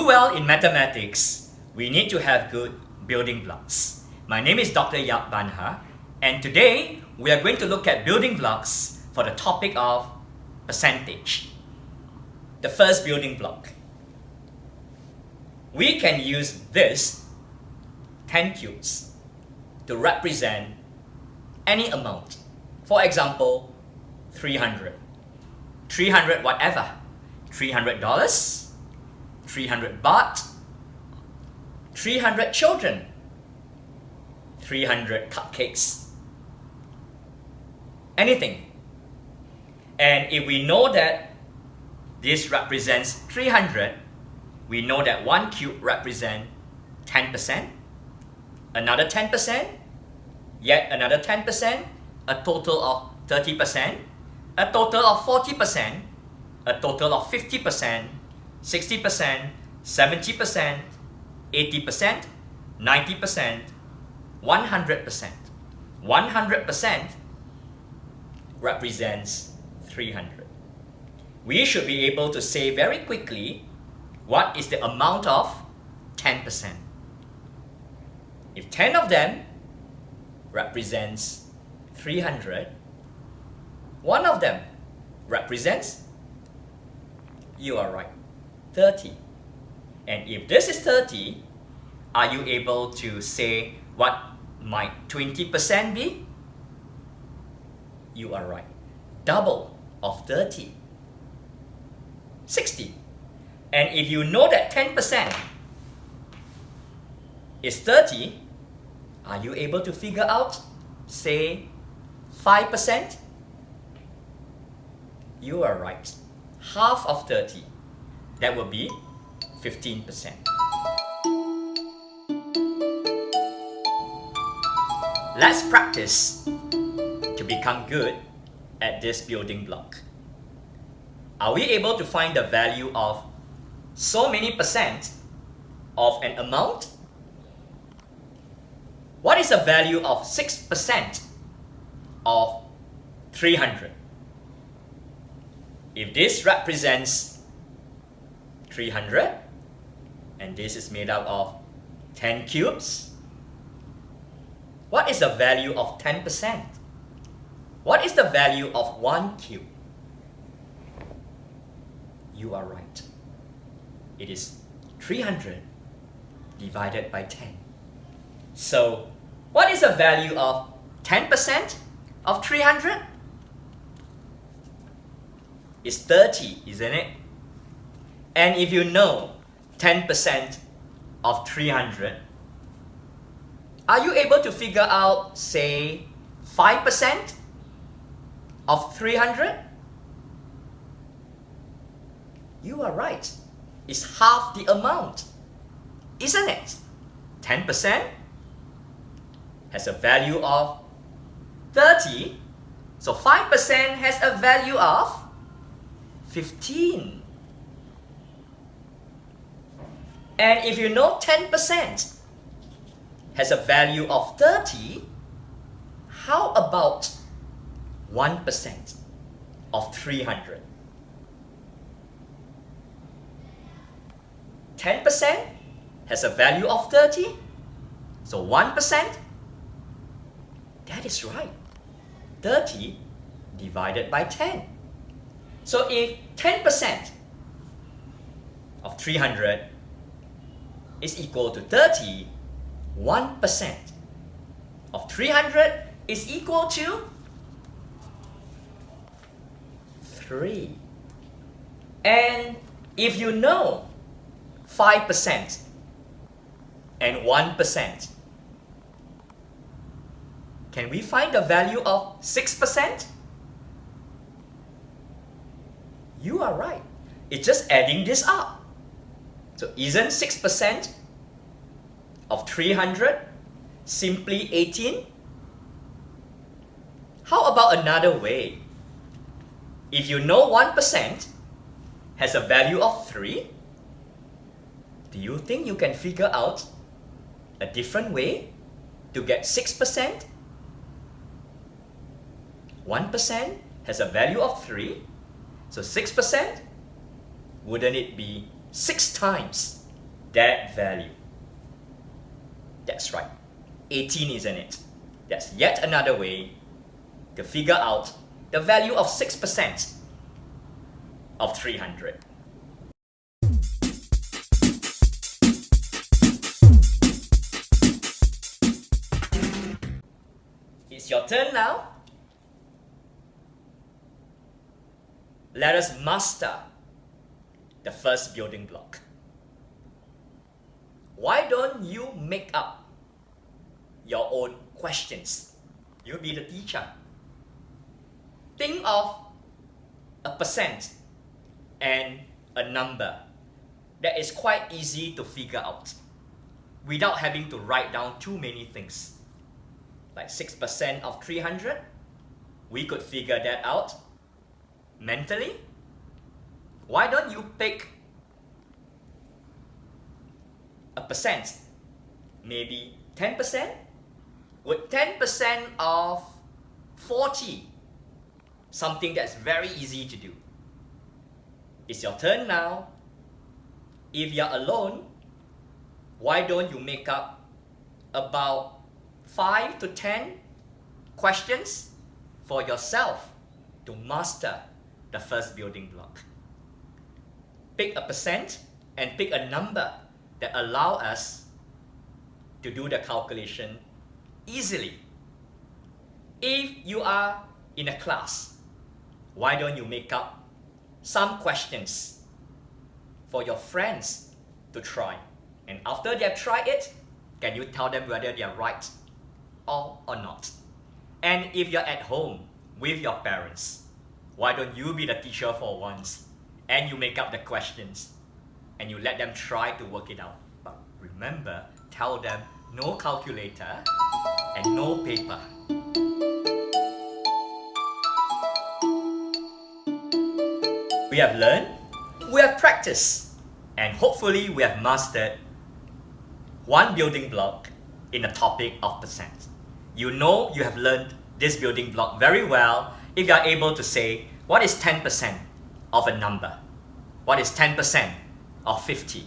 do well in mathematics, we need to have good building blocks. My name is Dr. Yap Banha, and today we are going to look at building blocks for the topic of percentage. The first building block. We can use this 10 cubes to represent any amount. For example, 300. 300 whatever. $300, 300 baht, 300 children, 300 cupcakes, anything. And if we know that this represents 300, we know that one cube represents 10%, another 10%, yet another 10%, a total of 30%, a total of 40%, a total of 50%, 60%, 70%, 80%, 90%, 100%. 100% represents 300. We should be able to say very quickly what is the amount of 10%. If 10 of them represents 300, one of them represents, you are right, 30. And if this is 30, are you able to say what might 20% be? You are right. Double of 30. 60. And if you know that 10% is 30, are you able to figure out, say, 5%? You are right. Half of 30. That will be 15%. Let's practice to become good at this building block. Are we able to find the value of so many percent of an amount? What is the value of 6% of 300? If this represents 300, and this is made up of 10 cubes, what is the value of 10%? What is the value of 1 cube? You are right. It is 300 divided by 10. So, what is the value of 10% of 300? It's 30, isn't it? And if you know 10% of 300, are you able to figure out, say, 5% of 300? You are right. It's half the amount, isn't it? 10% has a value of 30, so 5% has a value of 15. And if you know 10% has a value of 30, how about 1% of 300? 10% has a value of 30, so 1%, that is right, 30 divided by 10. So if 10% of 300 is equal to 30, 1% of 300 is equal to 3. And if you know 5% and 1%, can we find the value of 6%? You are right. It's just adding this up. So isn't 6% of 300 simply 18? How about another way? If you know 1% has a value of 3, do you think you can figure out a different way to get 6%? 1% has a value of 3, so 6%, wouldn't it be 6 times that value. That's right, 18, isn't it? That's yet another way to figure out the value of 6% of 300. It's your turn now. Let us master the first building block. Why don't you make up your own questions? You be the teacher. Think of a percent and a number that is quite easy to figure out without having to write down too many things. Like 6% of 300, we could figure that out mentally. Why don't you pick a percent, maybe 10%? With 10% of 40, something that's very easy to do. It's your turn now. If you're alone, why don't you make up about 5 to 10 questions for yourself to master the first building block? Pick a percent and pick a number that allow us to do the calculation easily. If you are in a class, why don't you make up some questions for your friends to try? And after they have tried it, can you tell them whether they are right or not? And if you're at home with your parents, why don't you be the teacher for once and you make up the questions and you let them try to work it out? But remember, tell them no calculator and no paper. We have learned, we have practiced, and hopefully we have mastered one building block in the topic of percent. You know you have learned this building block very well if you are able to say, what is 10% of a number? What is 10% of 50?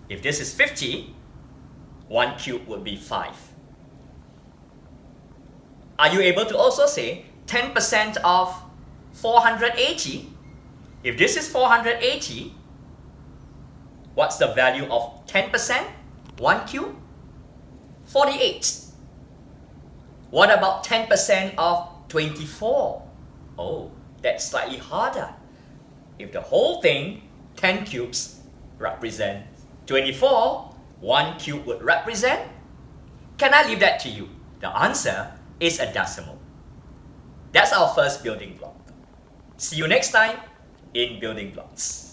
If this is 50, 1 cube would be 5. Are you able to also say 10% of 480? If this is 480, what's the value of 10%? 1 cube? 48. What about 10% of 24? Oh, that's slightly harder. If the whole thing, 10 cubes, represent 24, 1 cube would represent? Can I leave that to you? The answer is a decimal. That's our first building block. See you next time in Building Blocks.